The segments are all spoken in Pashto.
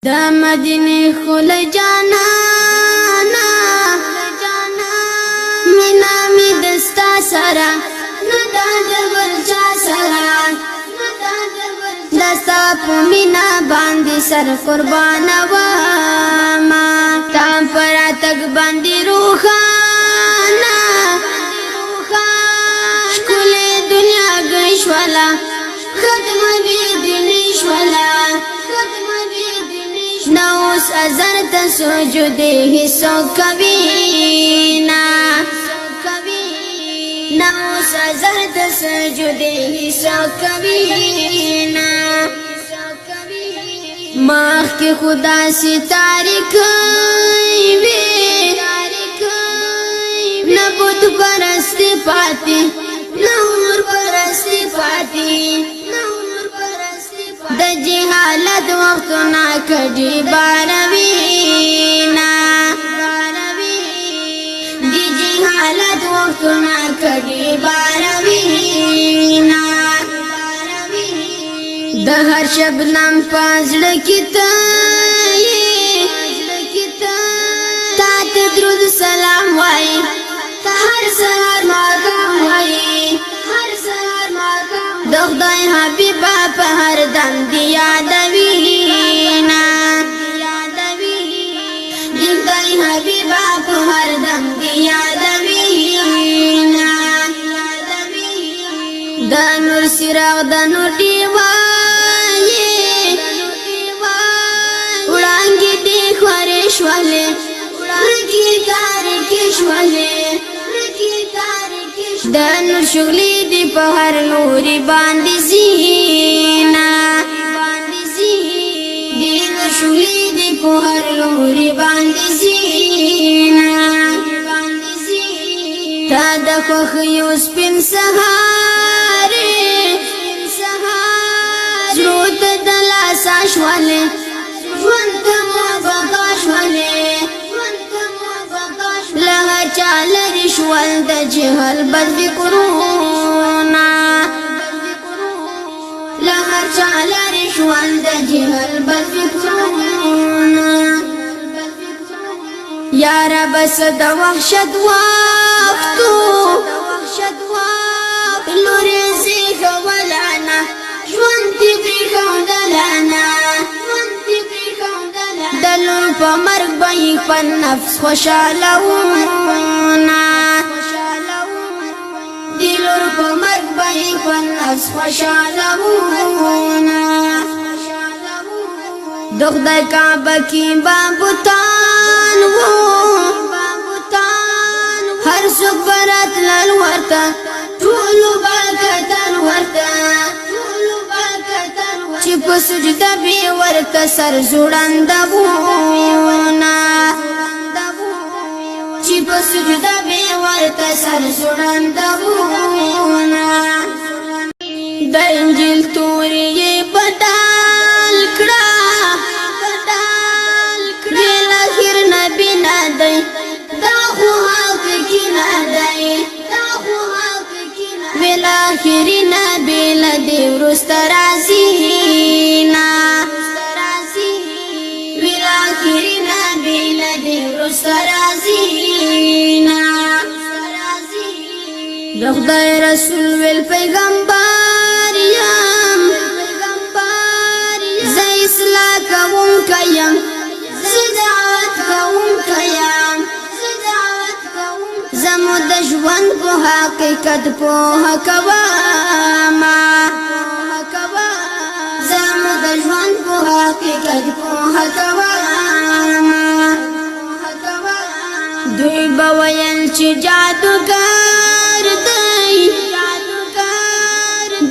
دا مدینه خل جانانا مینا می دستا سرا ندا دبل چا سرا دستا پو مینا باندی سر قربان واما تام پرا تک باندی روخانا شکل دنیا گشوالا ختم بی دنیش والا نوس ازر تسجده حصو کبینا نوس ازر تسجده حصو کبینا ماخ کی خدا سی تاریک وی نبود پرستی پاتی نور پرستی پاتی د جهالت وختنا کډي باروینا د جهالت وختنا کډي باروینا د هر شبنم پازړه کیته تا ته درود سلام وای هر سحر ماقام وای د خدای حبیبا په هر دم دی یادوینا د خدای حبیبا په هر دم دی یادوینا د نور سراغ د نور دیوایي وړانګې دی خورې شولې ورکی کارې کې شولې د نور شغلی دی په هر نوري باندې زینا د نور شغلی دی په هر نوري باندې زینا تا د خوخ یو سپین سهار زړه ته د لاس شولې ژوند ته مو بقا شولې لها چاله رشوال د جهل بد فکرونا لها چاله رشوال د جهل بد فکرونا یا رب صد وحشت وقتو لوري زیخ ولانا ژوند تی پریخوندلانا دلون پا مرگ بایک پا نفس خوشالونا دلون پا مرگ بایک پا نفس خوشالونا دخدای کعبه کی بابوتان وو هر سوک برات لال ورطا طولو بالکتن ورطا چی پا سجده بی ورطا سر زوڑندبونا چی پا سجده بی ورطا سر زوڑندبونا دا انجیل توری بدال کڑا بیل آخر نبی نادئی دا خو حق کی نادئی بیل آخری نبی لدی ورست رازینا بیل آخری نبی لدی ورست رازینا دخدای رسول ویل پیغمبر یم زی اصلاح کوم کیم زی دعوت کوم کیم زمو د ژوند په حقیقت پوهه کوما زمو د ژوند په حقیقت پوهه کوما دوی به ویل چې جادوګر دی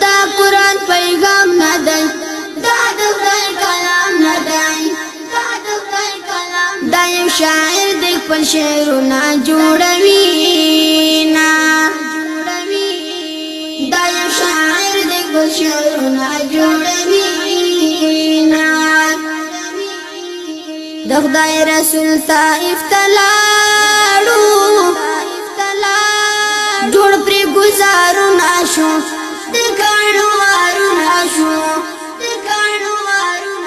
دا قرآن پیغام نه دی دا د خدای کلام نه دی دا یو شاعر دی خپل شعرونه جوړوینا دا یو شاعر دی خپل شعرونه جوړوینا د خدای رسول طائف تلاړو جوړ پرې گزارو ناشو د کانو وارو ناشو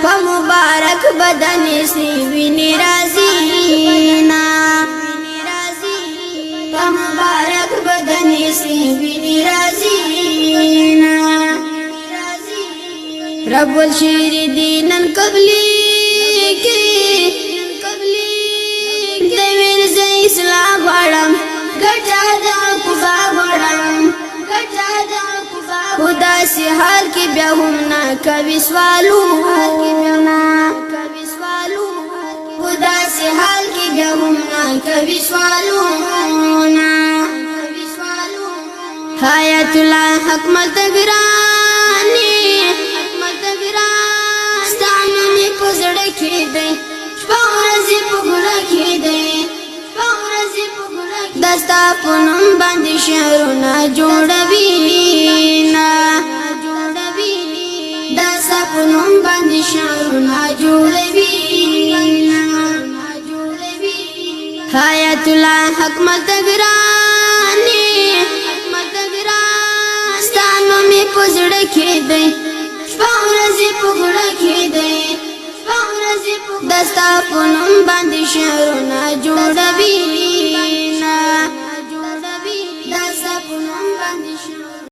فمبارک بدن سی ویني رازینا فمبارک بدن سی ویني رازینا رب الشیر دینن قبلی کی دویر زی اسلام غړم ګټا دا کوبا غړم خدا سی حال کی بیا هم نا کوي سوالونا خدا سی حال کی بیا هم نا کوي سوالونا حیات الله حق ملتګرانی ستانه می پزړه کې دی شپورزي پګړه کې دی دستا پونم باندې شهرونه جوړوي نا دستا پونم باندې شهرونه جوړوي حیات الله حق ملتګرانی ستانو می پزړه کې دی شپورزي پګړه کې دی دستا پونم باندې شهرونه